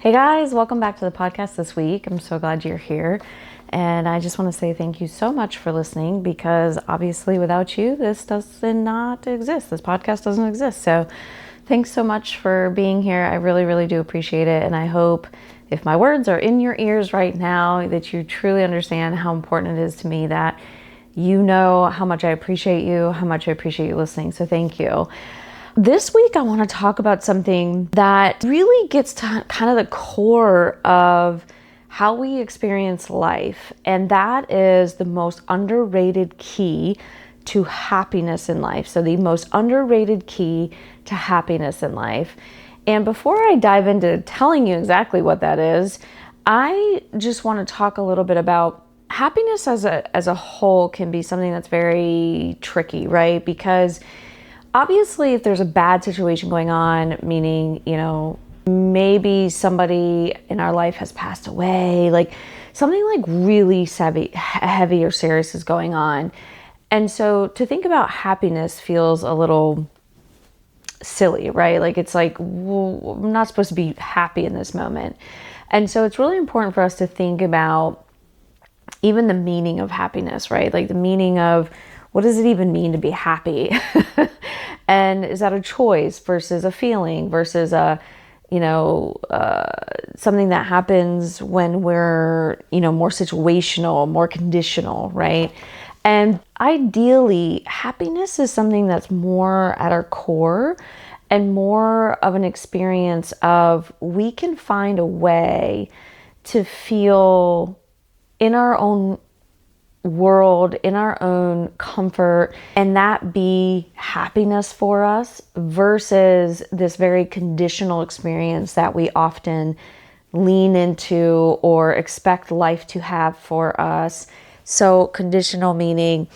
Hey guys, welcome back to the podcast this week. I'm so glad you're here. And I just want to say thank you so much for listening because obviously without you, this does not exist. This podcast doesn't exist. So thanks so much for being here. I really, really do appreciate it. And I hope if my words are in your ears right now, that you truly understand how important it is to me that you know how much I appreciate you, how much I appreciate you listening. So thank you. This week, I want to talk about something that really gets to kind of the core of how we experience life. And that is the most underrated key to happiness in life. So the most underrated key to happiness in life. And before I dive into telling you exactly what that is, I just want to talk a little bit about happiness as a whole can be something that's very tricky, right? Because obviously, if there's a bad situation going on, meaning, maybe somebody in our life has passed away, like something like really heavy or serious is going on. And so to think about happiness feels a little silly, right? Like it's like, well, I'm not supposed to be happy in this moment. And so it's really important for us to think about even the meaning of happiness, right? Like the meaning of what does it even mean to be happy? And is that a choice versus a feeling versus something that happens when we're, more situational, more conditional, right? And ideally, happiness is something that's more at our core and more of an experience of we can find a way to feel in our own world, in our own comfort, and that be happiness for us versus this very conditional experience that we often lean into or expect life to have for us. So conditional meaning,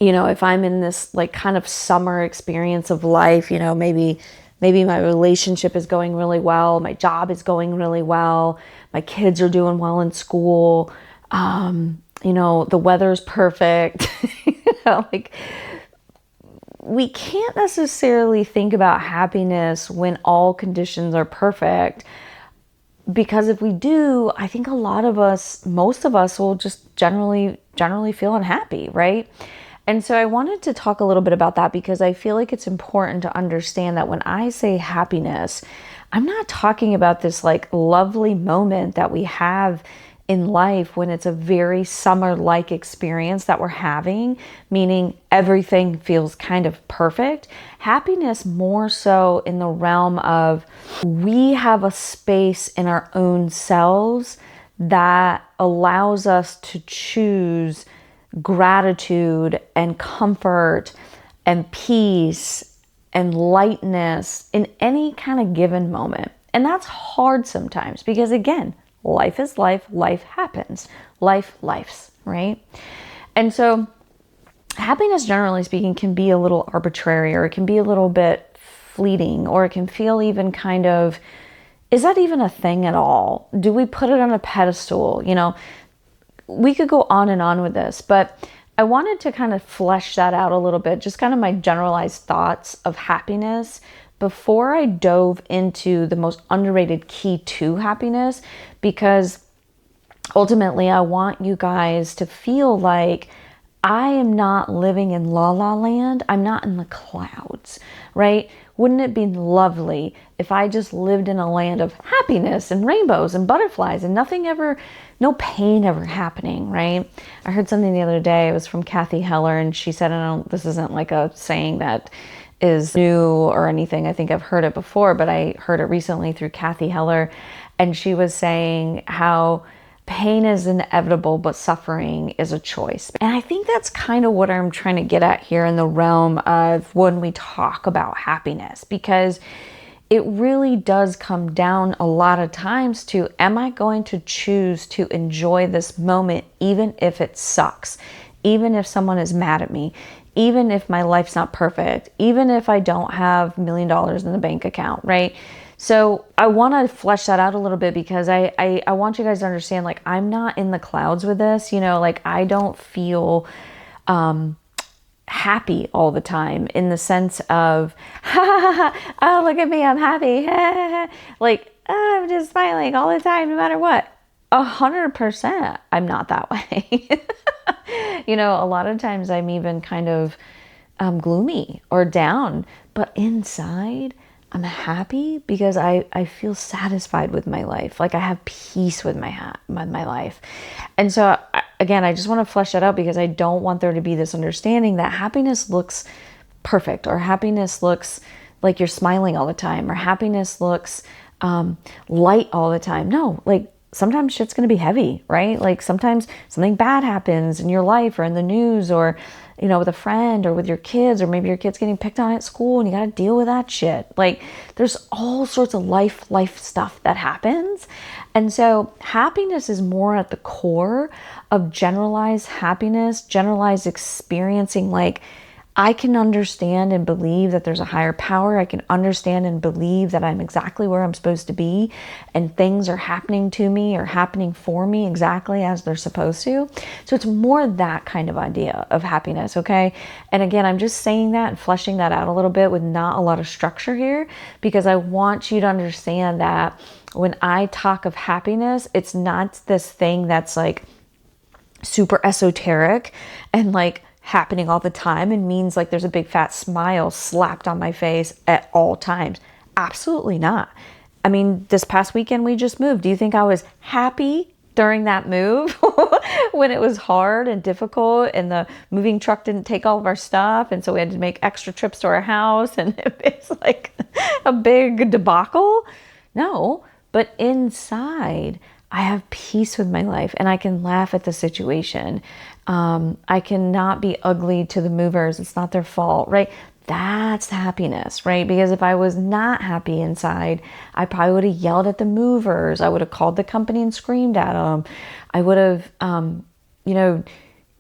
if I'm in this like kind of summer experience of life, maybe my relationship is going really well, my job is going really well, my kids are doing well in school, the weather's perfect. We can't necessarily think about happiness when all conditions are perfect, because if we do, I think most of us will just generally feel unhappy, right? And so I wanted to talk a little bit about that because I feel like it's important to understand that when I say happiness, I'm not talking about this like lovely moment that we have in life when it's a very summer-like experience that we're having, meaning everything feels kind of perfect. Happiness more so in the realm of we have a space in our own selves that allows us to choose gratitude and comfort and peace and lightness in any kind of given moment. And that's hard sometimes because, again, life is life, life happens, life's, right? And so happiness, generally speaking, can be a little arbitrary, or it can be a little bit fleeting, or it can feel even kind of, is that even a thing at all? Do we put it on a pedestal? We could go on and on with this, but I wanted to kind of flesh that out a little bit, just kind of my generalized thoughts of happiness before I dove into the most underrated key to happiness, because ultimately I want you guys to feel like I am not living in la la land. I'm not in the clouds, right? Wouldn't it be lovely if I just lived in a land of happiness and rainbows and butterflies and no pain ever happening, right? I heard something the other day. It was from Kathy Heller, and she said, this isn't like a saying that is new or anything. I think I've heard it before, but I heard it recently through Kathy Heller. And she was saying how pain is inevitable, but suffering is a choice. And I think that's kind of what I'm trying to get at here in the realm of when we talk about happiness, because it really does come down a lot of times to, am I going to choose to enjoy this moment even if it sucks, even if someone is mad at me, even if my life's not perfect, even if I don't have $1 million in the bank account, right? So I want to flesh that out a little bit because I want you guys to understand, like, I'm not in the clouds with this, like I don't feel happy all the time in the sense of, oh, look at me, I'm happy. Like, I'm just smiling all the time, no matter what. 100% I'm not that way. A lot of times I'm even kind of gloomy or down, but inside I'm happy because I feel satisfied with my life. Like I have peace with my life. And so again, I just want to flesh that out because I don't want there to be this understanding that happiness looks perfect, or happiness looks like you're smiling all the time, or happiness looks light all the time. No, like sometimes shit's going to be heavy, right? Like sometimes something bad happens in your life or in the news, or with a friend or with your kids, or maybe your kid's getting picked on at school and you got to deal with that shit. Like there's all sorts of life stuff that happens. And so happiness is more at the core of generalized happiness, generalized experiencing. Like I can understand and believe that there's a higher power. I can understand and believe that I'm exactly where I'm supposed to be, and things are happening to me or happening for me exactly as they're supposed to. So it's more that kind of idea of happiness, okay? And again, I'm just saying that and fleshing that out a little bit with not a lot of structure here, because I want you to understand that when I talk of happiness, it's not this thing that's like super esoteric and like happening all the time and means like there's a big fat smile slapped on my face at all times. Absolutely not. I mean, this past weekend we just moved. Do you think I was happy during that move when it was hard and difficult and the moving truck didn't take all of our stuff, and so we had to make extra trips to our house and it's like a big debacle? No, but inside I have peace with my life and I can laugh at the situation. I cannot be ugly to the movers. It's not their fault, right? That's happiness, right? Because if I was not happy inside, I probably would have yelled at the movers. I would have called the company and screamed at them. I would have,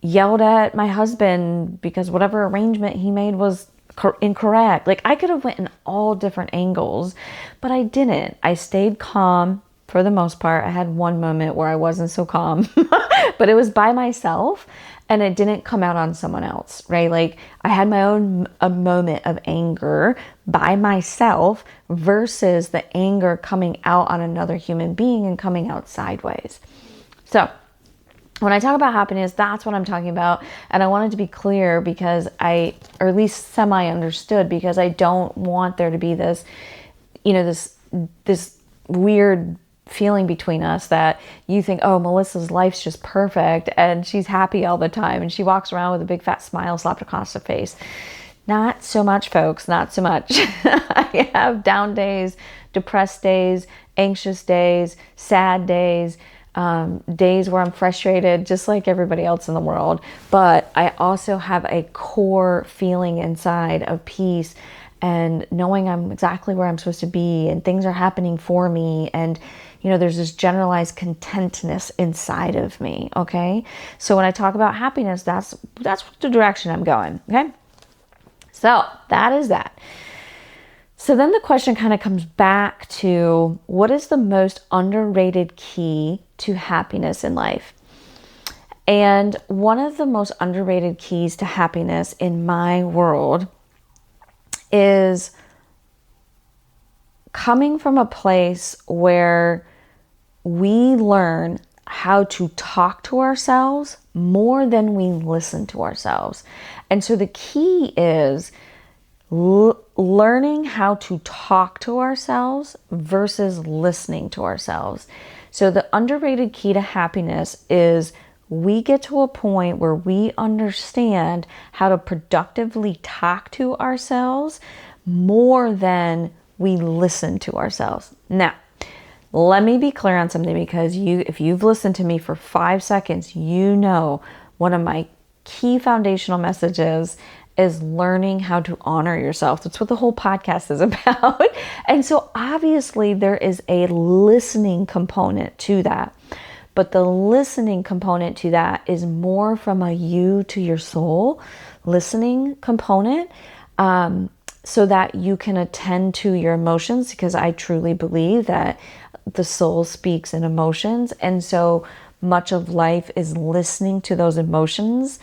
yelled at my husband because whatever arrangement he made was incorrect. Like I could have went in all different angles, but I didn't. I stayed calm. For the most part, I had one moment where I wasn't so calm, but it was by myself and it didn't come out on someone else, right? Like I had my own a moment of anger by myself versus the anger coming out on another human being and coming out sideways. So when I talk about happiness, that's what I'm talking about. And I wanted to be clear because or at least semi-understood, because I don't want there to be this, this weird feeling between us that you think, oh, Melissa's life's just perfect and she's happy all the time and she walks around with a big fat smile slapped across her face. Not so much, folks, not so much. I have down days, depressed days, anxious days, sad days, days where I'm frustrated just like everybody else in the world. But I also have a core feeling inside of peace and knowing I'm exactly where I'm supposed to be and things are happening for me, and there's this generalized contentness inside of me, okay? So when I talk about happiness, that's the direction I'm going, okay? So that is that. So then the question kind of comes back to, what is the most underrated key to happiness in life? And one of the most underrated keys to happiness in my world is coming from a place where we learn how to talk to ourselves more than we listen to ourselves. And so the key is learning how to talk to ourselves versus listening to ourselves. So the underrated key to happiness is we get to a point where we understand how to productively talk to ourselves more than we listen to ourselves. Now, let me be clear on something, because if you've listened to me for 5 seconds, one of my key foundational messages is learning how to honor yourself. That's what the whole podcast is about. And so obviously there is a listening component to that. But the listening component to that is more from a you to your soul listening component, so that you can attend to your emotions, because I truly believe that the soul speaks in emotions. And so much of life is listening to those emotions.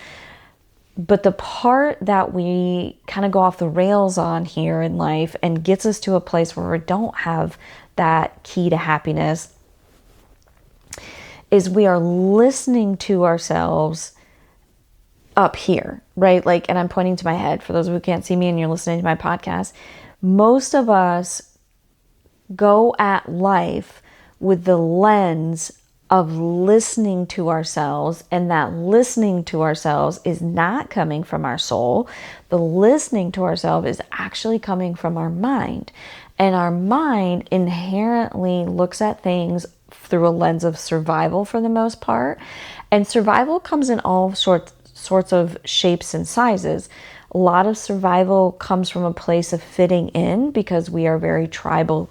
But the part that we kind of go off the rails on here in life and gets us to a place where we don't have that key to happiness is we are listening to ourselves up here, right? Like, and I'm pointing to my head for those who can't see me and you're listening to my podcast. Most of us go at life with the lens of listening to ourselves, and that listening to ourselves is not coming from our soul. The listening to ourselves is actually coming from our mind. And our mind inherently looks at things through a lens of survival for the most part. And survival comes in all sorts of shapes and sizes. A lot of survival comes from a place of fitting in because we are very tribal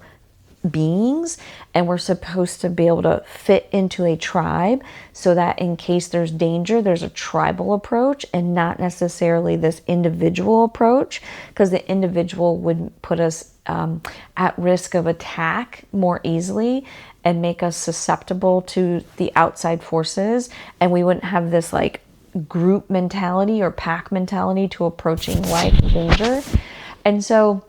beings and we're supposed to be able to fit into a tribe so that in case there's danger, there's a tribal approach and not necessarily this individual approach, because the individual would put us at risk of attack more easily and make us susceptible to the outside forces, and we wouldn't have this like group mentality or pack mentality to approaching life and danger. And so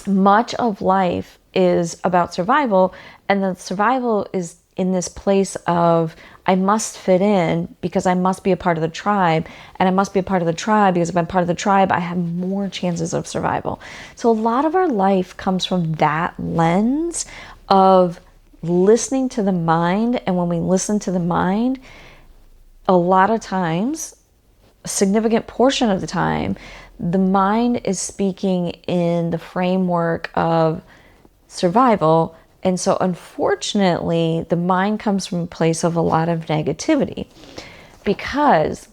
much of life is about survival, and the survival is in this place of I must fit in because I must be a part of the tribe, and I must be a part of the tribe because if I'm part of the tribe, I have more chances of survival. So a lot of our life comes from that lens of listening to the mind, and when we listen to the mind, a lot of times, a significant portion of the time, the mind is speaking in the framework of survival. And so unfortunately, the mind comes from a place of a lot of negativity, because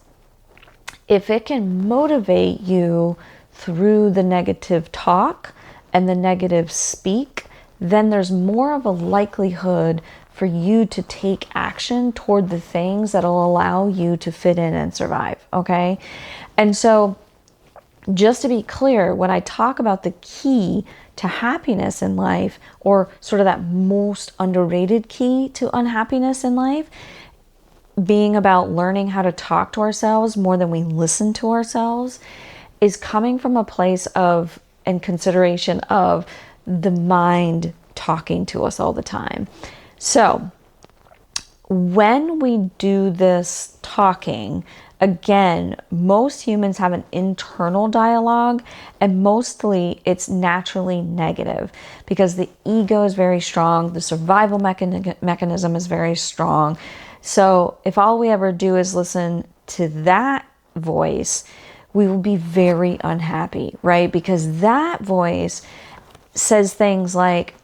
if it can motivate you through the negative talk and the negative speak, then there's more of a likelihood for you to take action toward the things that'll allow you to fit in and survive, okay? And so just to be clear, when I talk about the key to happiness in life, or sort of that most underrated key to unhappiness in life, being about learning how to talk to ourselves more than we listen to ourselves, is coming from a place of and consideration of the mind talking to us all the time. So when we do this talking, again, most humans have an internal dialogue, and mostly it's naturally negative because the ego is very strong, the survival mechanism is very strong. So if all we ever do is listen to that voice, we will be very unhappy, right? Because that voice says things like,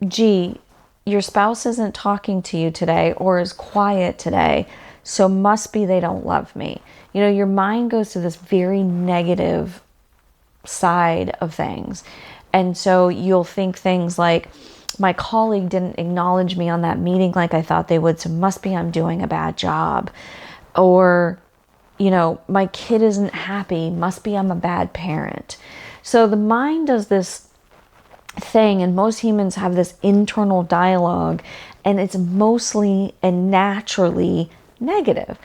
gee, your spouse isn't talking to you today or is quiet today, so must be they don't love me. You know, your mind goes to this very negative side of things. And so you'll think things like, my colleague didn't acknowledge me on that meeting like I thought they would, so must be I'm doing a bad job. Or, you know, my kid isn't happy, must be I'm a bad parent. So the mind does this thing, and most humans have this internal dialogue, and it's mostly and naturally negative.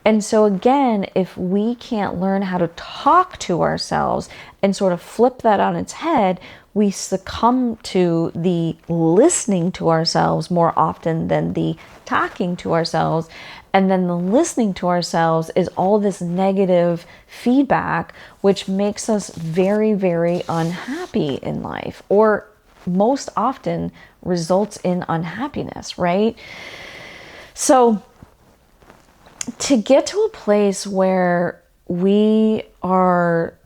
And so again, if we can't learn how to talk to ourselves and sort of flip that on its head, we succumb to the listening to ourselves more often than the talking to ourselves. And then the listening to ourselves is all this negative feedback, which makes us very, very unhappy in life, or most often results in unhappiness, right? So to get to a place where we are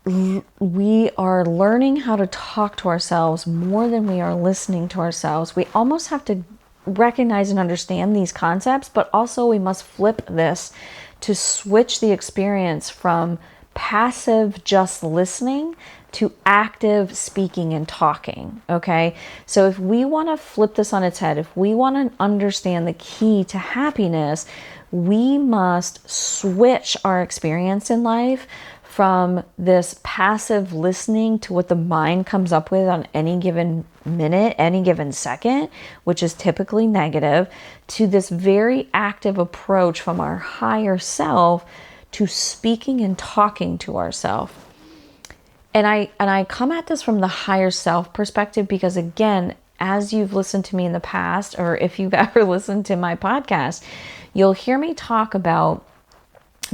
learning how to talk to ourselves more than we are listening to ourselves, we almost have to recognize and understand these concepts, but also we must flip this to switch the experience from passive just listening to active speaking and talking, okay? So if we want to flip this on its head, if we want to understand the key to happiness, we must switch our experience in life from this passive listening to what the mind comes up with on any given minute, any given second, which is typically negative, to this very active approach from our higher self to speaking and talking to ourselves. And I come at this from the higher self perspective because, again, as you've listened to me in the past, or if you've ever listened to my podcast, you'll hear me talk about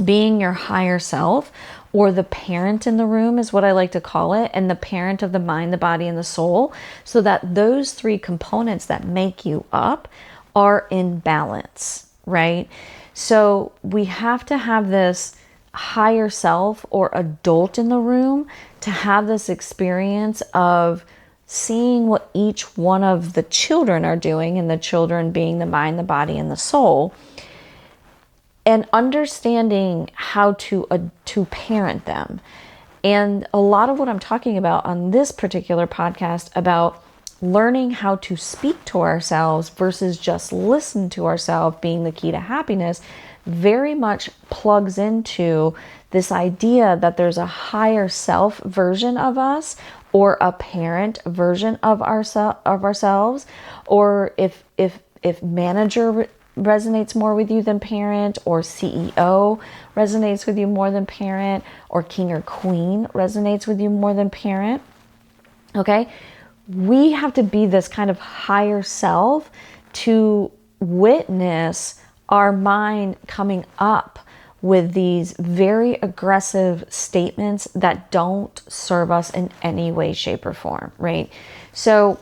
being your higher self, or the parent in the room is what I like to call it, and the parent of the mind, the body, and the soul, so that those three components that make you up are in balance, right? So we have to have this higher self or adult in the room to have this experience of seeing what each one of the children are doing, and the children being the mind, the body, and the soul, and understanding how to parent them. And a lot of what I'm talking about on this particular podcast about learning how to speak to ourselves versus just listen to ourselves being the key to happiness very much plugs into this idea that there's a higher self version of us, or a parent version of ourselves, or if manager resonates more with you than parent, or CEO resonates with you more than parent, or king or queen resonates with you more than parent. Okay? We have to be this kind of higher self to witness our mind coming up with these very aggressive statements that don't serve us in any way, shape, or form, right? So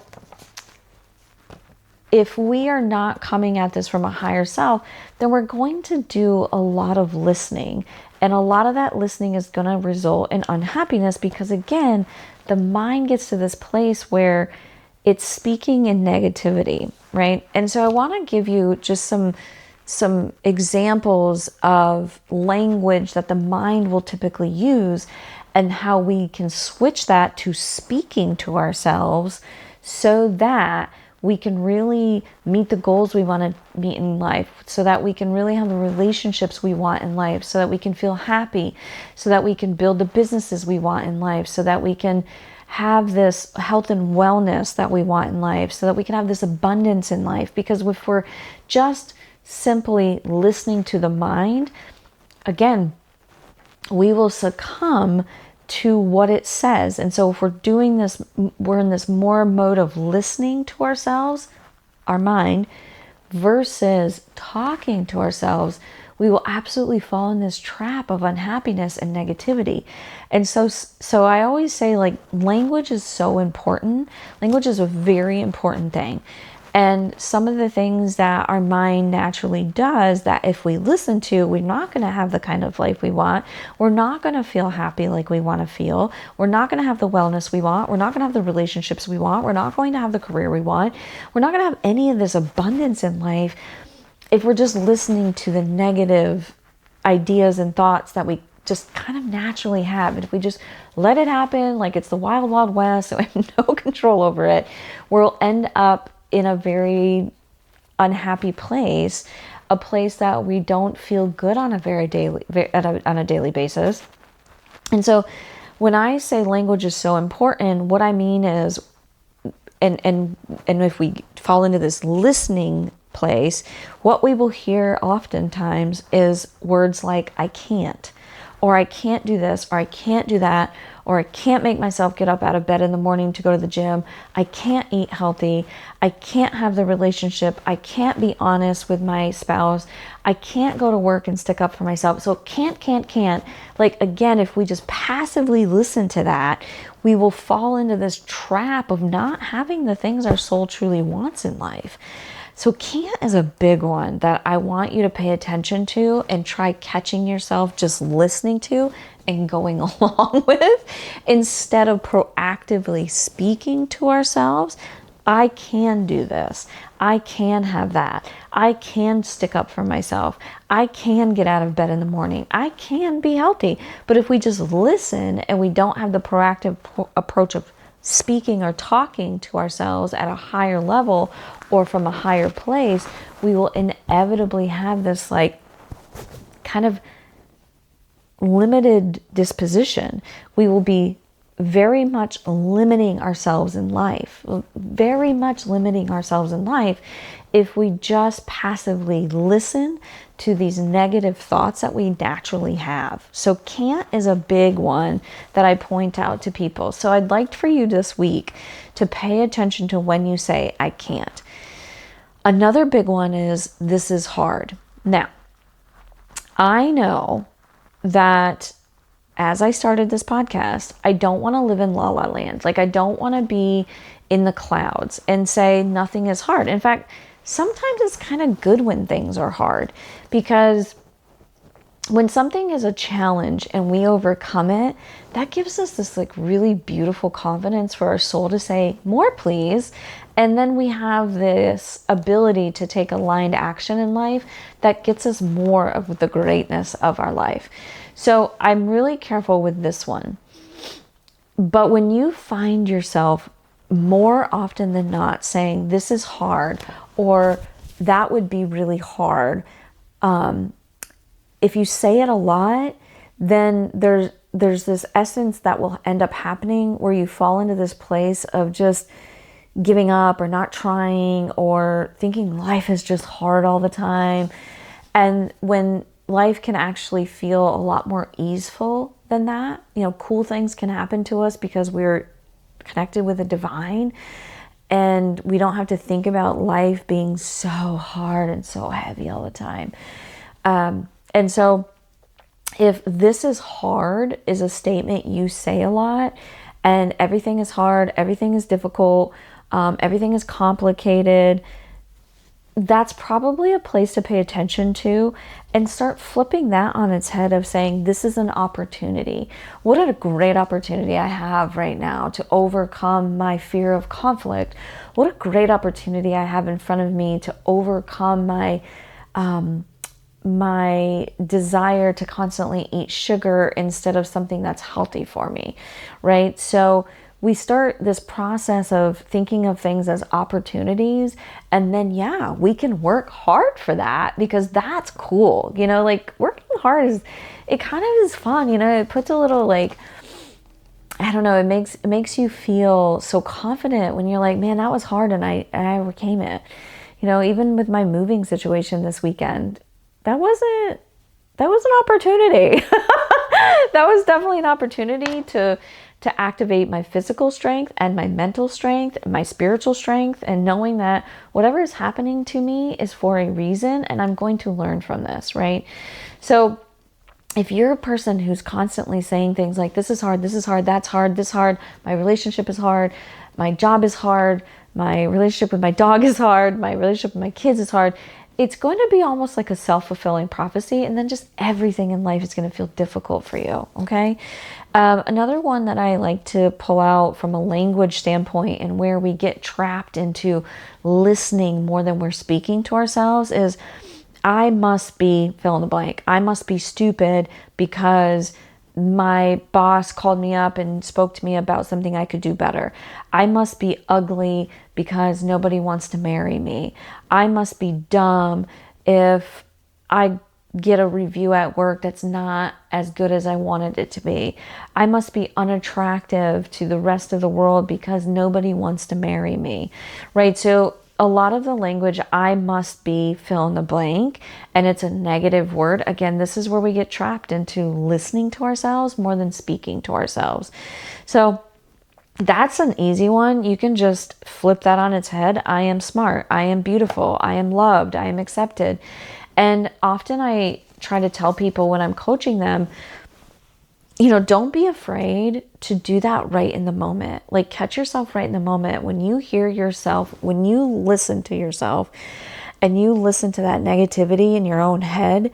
if we are not coming at this from a higher self, then we're going to do a lot of listening. And a lot of that listening is going to result in unhappiness because, again, the mind gets to this place where it's speaking in negativity, right? And so I want to give you just some examples of language that the mind will typically use, and how we can switch that to speaking to ourselves so that we can really meet the goals we want to meet in life, so that we can really have the relationships we want in life, so that we can feel happy, so that we can build the businesses we want in life, so that we can have this health and wellness that we want in life, so that we can have this abundance in life. Because if we're just simply listening to the mind, again, we will succumb to what it says. And so if we're doing this, we're in this more mode of listening to ourselves, our mind, versus talking to ourselves, we will absolutely fall in this trap of unhappiness and negativity. And so I always say, like, language is so important. Language is a very important thing. And some of the things that our mind naturally does, that if we listen to, we're not going to have the kind of life we want. We're not going to feel happy like we want to feel. We're not going to have the wellness we want. We're not going to have the relationships we want. We're not going to have the career we want. We're not going to have any of this abundance in life if we're just listening to the negative ideas and thoughts that we just kind of naturally have. And if we just let it happen like it's the wild, wild west, so we have no control over it, we'll end up in a very unhappy place, a place that we don't feel good on on a daily basis. And so when I say language is so important, what I mean is, and if we fall into this listening place, what we will hear oftentimes is words like I can't, or I can't do this, or I can't do that, or I can't make myself get up out of bed in the morning to go to the gym. I can't eat healthy. I can't have the relationship. I can't be honest with my spouse. I can't go to work and stick up for myself. So can't. Like, again, if we just passively listen to that, we will fall into this trap of not having the things our soul truly wants in life. So can't is a big one that I want you to pay attention to and try catching yourself just listening to and going along with, instead of proactively speaking to ourselves. I can do this. I can have that. I can stick up for myself. I can get out of bed in the morning. I can be healthy. But if we just listen and we don't have the proactive approach of speaking or talking to ourselves at a higher level or from a higher place, we will inevitably have this like kind of limited disposition. We will be very much limiting ourselves in life, very much limiting ourselves in life if we just passively listen to these negative thoughts that we naturally have. So can't is a big one that I point out to people. So I'd like for you this week to pay attention to when you say, I can't. Another big one is, this is hard. Now, I know that as I started this podcast, I don't want to live in la la land. Like, I don't want to be in the clouds and say nothing is hard. In fact, sometimes it's kind of good when things are hard, because when something is a challenge and we overcome it, that gives us this like really beautiful confidence for our soul to say, more please. And then we have this ability to take aligned action in life that gets us more of the greatness of our life. So I'm really careful with this one. But when you find yourself more often than not saying, this is hard, or that would be really hard, if you say it a lot, then there's this essence that will end up happening where you fall into this place of just giving up or not trying or thinking life is just hard all the time. And when life can actually feel a lot more easeful than that, cool things can happen to us because we're connected with the divine, and we don't have to think about life being so hard and so heavy all the time. And so if this is hard is a statement you say a lot, and everything is hard, everything is difficult, everything is complicated, that's probably a place to pay attention to and start flipping that on its head of saying, this is an opportunity. What a great opportunity I have right now to overcome my fear of conflict. What a great opportunity I have in front of me to overcome my desire to constantly eat sugar instead of something that's healthy for me, right? So we start this process of thinking of things as opportunities, and then we can work hard for that, because that's cool. Like, working hard it kind of is fun. It puts a little, like, I don't know, it makes you feel so confident when you're like, man, that was hard and I overcame it. Even with my moving situation this weekend, that was an opportunity. That was definitely an opportunity to activate my physical strength and my mental strength and my spiritual strength, and knowing that whatever is happening to me is for a reason and I'm going to learn from this, right? So if you're a person who's constantly saying things like, this is hard, that's hard, this hard, my relationship is hard, my job is hard, my relationship with my dog is hard, my relationship with my kids is hard, it's going to be almost like a self-fulfilling prophecy, and then just everything in life is going to feel difficult for you, okay? Another one that I like to pull out from a language standpoint, and where we get trapped into listening more than we're speaking to ourselves, is I must be fill in the blank. I must be stupid because my boss called me up and spoke to me about something I could do better. I must be ugly because nobody wants to marry me. I must be dumb if I get a review at work that's not as good as I wanted it to be. I must be unattractive to the rest of the world because nobody wants to marry me, right? So a lot of the language, I must be fill in the blank, and it's a negative word. Again, this is where we get trapped into listening to ourselves more than speaking to ourselves. So that's an easy one. You can just flip that on its head. I am smart. I am beautiful. I am loved. I am accepted. And often I try to tell people when I'm coaching them, don't be afraid to do that right in the moment. Like, catch yourself right in the moment. When you hear yourself, when you listen to yourself and you listen to that negativity in your own head,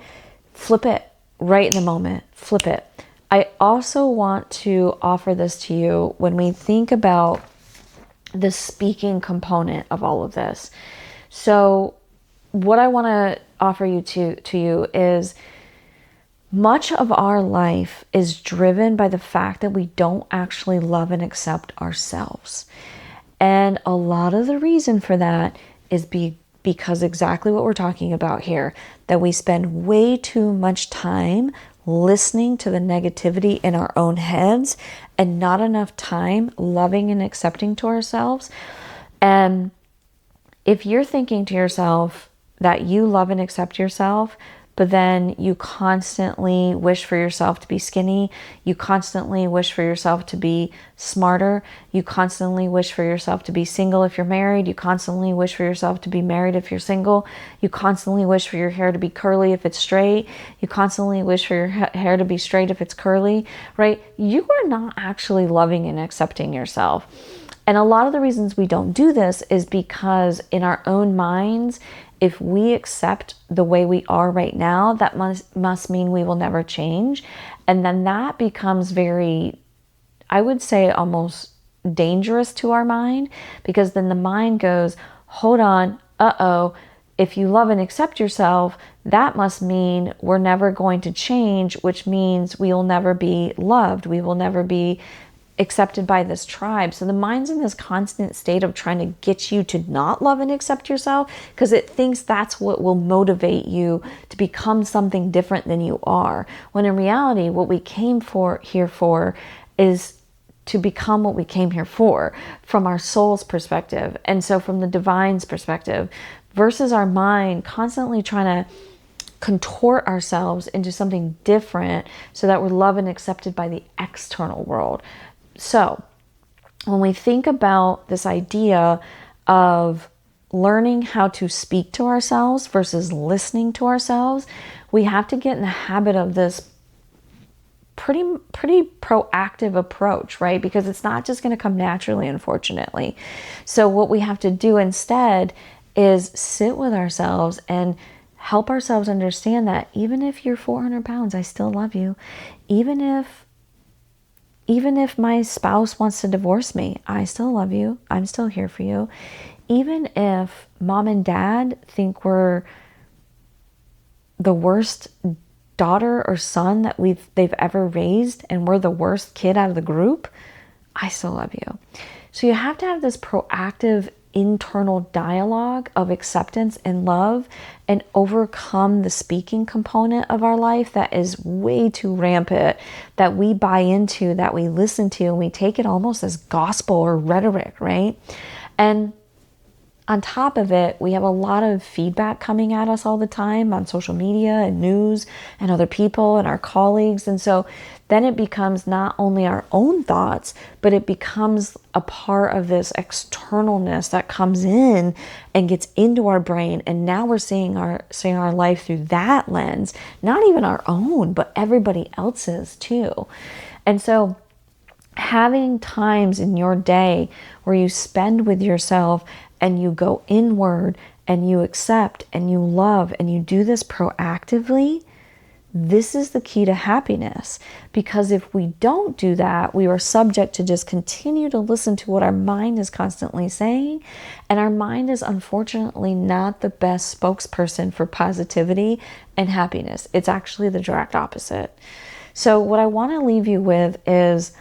flip it right in the moment. Flip it. I also want to offer this to you when we think about the speaking component of all of this. So what I want to offer you to you is, much of our life is driven by the fact that we don't actually love and accept ourselves. And a lot of the reason for that is because exactly what we're talking about here, that we spend way too much time listening to the negativity in our own heads and not enough time loving and accepting to ourselves. And if you're thinking to yourself that you love and accept yourself, but then you constantly wish for yourself to be skinny, you constantly wish for yourself to be smarter, you constantly wish for yourself to be single if you're married, you constantly wish for yourself to be married if you're single, you constantly wish for your hair to be curly if it's straight, you constantly wish for your hair to be straight if it's curly, right? You are not actually loving and accepting yourself. And a lot of the reasons we don't do this is because in our own minds, if we accept the way we are right now, that must mean we will never change. And then that becomes very, I would say, almost dangerous to our mind, because then the mind goes, hold on, if you love and accept yourself, that must mean we're never going to change, which means we will never be loved. We will never be accepted by this tribe. So the mind's in this constant state of trying to get you to not love and accept yourself, because it thinks that's what will motivate you to become something different than you are. When in reality, what we came here for is to become what we came here for, from our soul's perspective. And so from the divine's perspective, versus our mind constantly trying to contort ourselves into something different so that we're loved and accepted by the external world. So when we think about this idea of learning how to speak to ourselves versus listening to ourselves, we have to get in the habit of this pretty proactive approach, right? Because it's not just going to come naturally, unfortunately. So what we have to do instead is sit with ourselves and help ourselves understand that even if you're 400 pounds, I still love you. Even if my spouse wants to divorce me, I still love you. I'm still here for you. Even if mom and dad think we're the worst daughter or son that they've ever raised and we're the worst kid out of the group, I still love you. So you have to have this proactive internal dialogue of acceptance and love, and overcome the speaking component of our life that is way too rampant, that we buy into, that we listen to, and we take it almost as gospel or rhetoric, right? And on top of it, we have a lot of feedback coming at us all the time on social media and news and other people and our colleagues. And so then it becomes not only our own thoughts, but it becomes a part of this externalness that comes in and gets into our brain. And now we're seeing our life through that lens, not even our own, but everybody else's too. And so having times in your day where you spend with yourself and you go inward and you accept and you love and you do this proactively, this is the key to happiness. Because if we don't do that, we are subject to just continue to listen to what our mind is constantly saying. And our mind is unfortunately not the best spokesperson for positivity and happiness. It's actually the direct opposite. So what I want to leave you with is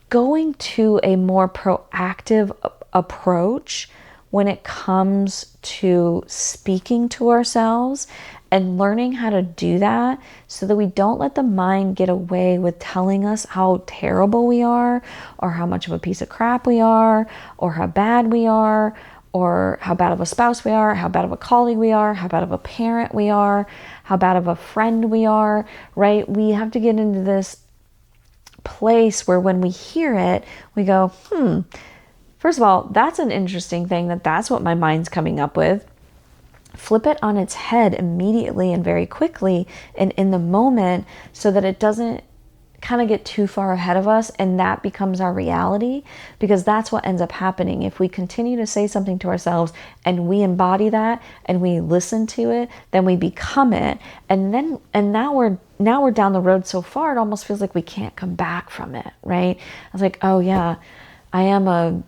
going to a more proactive approach when it comes to speaking to ourselves, and learning how to do that so that we don't let the mind get away with telling us how terrible we are, or how much of a piece of crap we are, or how bad we are, or how bad of a spouse we are, how bad of a colleague we are, how bad of a parent we are, how bad of a friend we are, right? We have to get into this place where when we hear it, we go, first of all, that's an interesting thing, that's what my mind's coming up with. Flip it on its head immediately and very quickly and in the moment, so that it doesn't kind of get too far ahead of us and that becomes our reality. Because that's what ends up happening. If we continue to say something to ourselves and we embody that and we listen to it, then we become it. And now we're down the road so far, it almost feels like we can't come back from it, right? I was like, oh yeah, I am a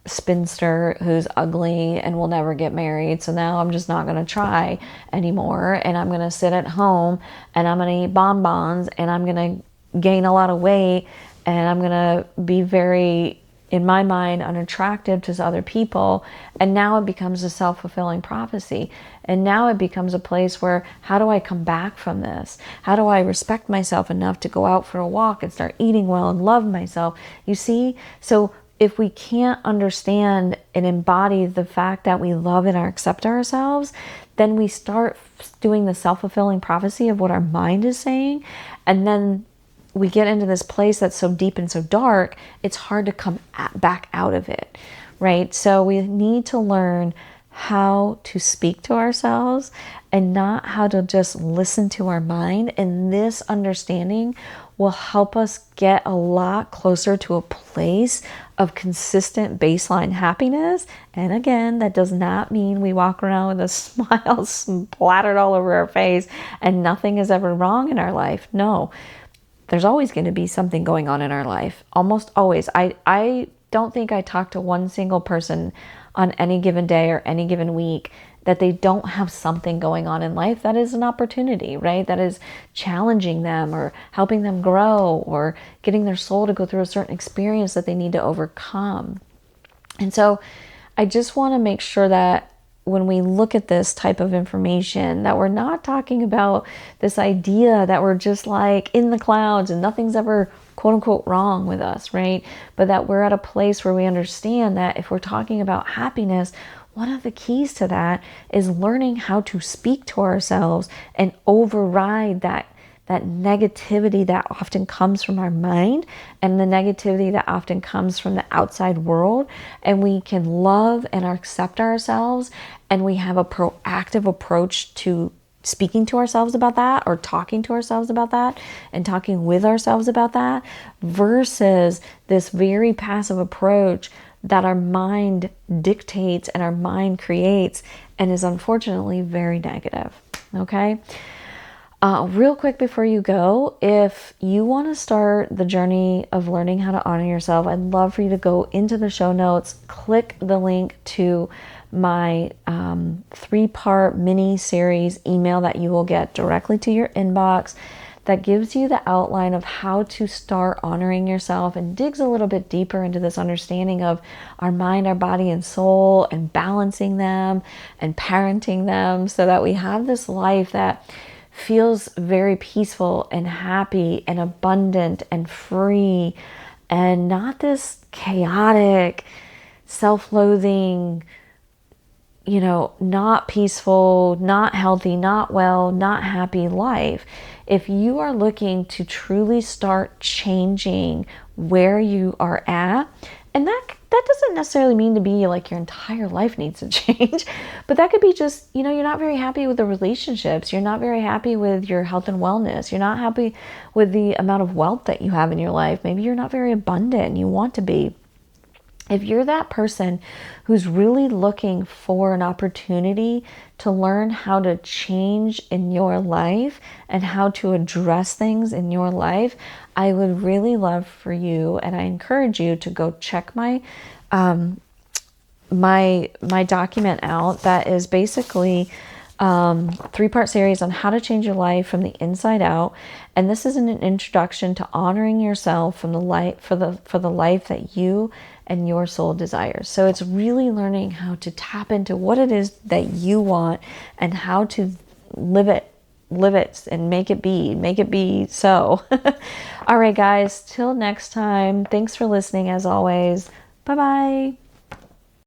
spinster who's ugly and will never get married, so now I'm just not going to try anymore, and I'm going to sit at home and I'm going to eat bonbons and I'm going to gain a lot of weight and I'm going to be very in my mind, unattractive to other people. And now it becomes a self-fulfilling prophecy. And now it becomes a place where, how do I come back from this? How do I respect myself enough to go out for a walk and start eating well and love myself? You see? So if we can't understand and embody the fact that we love and accept ourselves, then we start doing the self-fulfilling prophecy of what our mind is saying. And then we get into this place that's so deep and so dark, it's hard to come back out of it, right? So we need to learn how to speak to ourselves and not how to just listen to our mind. And this understanding will help us get a lot closer to a place of consistent baseline happiness. And again, that does not mean we walk around with a smile splattered all over our face and nothing is ever wrong in our life. No. There's always going to be something going on in our life. Almost always. I don't think I talk to one single person on any given day or any given week that they don't have something going on in life that is an opportunity, right? That is challenging them or helping them grow or getting their soul to go through a certain experience that they need to overcome. And so I just want to make sure that when we look at this type of information, that we're not talking about this idea that we're just like in the clouds and nothing's ever quote unquote wrong with us, right? But that we're at a place where we understand that if we're talking about happiness, one of the keys to that is learning how to speak to ourselves and override that negativity that often comes from our mind and the negativity that often comes from the outside world. And we can love and accept ourselves, and we have a proactive approach to speaking to ourselves about that, or talking to ourselves about that, and talking with ourselves about that, versus this very passive approach that our mind dictates and our mind creates and is unfortunately very negative. Okay? Real quick before you go, if you want to start the journey of learning how to honor yourself, I'd love for you to go into the show notes, click the link to my 3-part mini series email that you will get directly to your inbox that gives you the outline of how to start honoring yourself and digs a little bit deeper into this understanding of our mind, our body, and soul, and balancing them and parenting them so that we have this life that feels very peaceful and happy and abundant and free, and not this chaotic, self-loathing, not peaceful, not healthy, not well, not happy life. If you are looking to truly start changing where you are at, and that doesn't necessarily mean to be like your entire life needs to change, but that could be just, you're not very happy with the relationships. You're not very happy with your health and wellness. You're not happy with the amount of wealth that you have in your life. Maybe you're not very abundant and you want to be. If you're that person who's really looking for an opportunity to learn how to change in your life and how to address things in your life, I would really love for you, and I encourage you to go check my my document out. That is basically 3-part series on how to change your life from the inside out. And this is an introduction to honoring yourself from the life for the life that you and your soul desires. So it's really learning how to tap into what it is that you want and how to live it and make it be so. All right, guys, till next time. Thanks for listening as always. Bye-bye.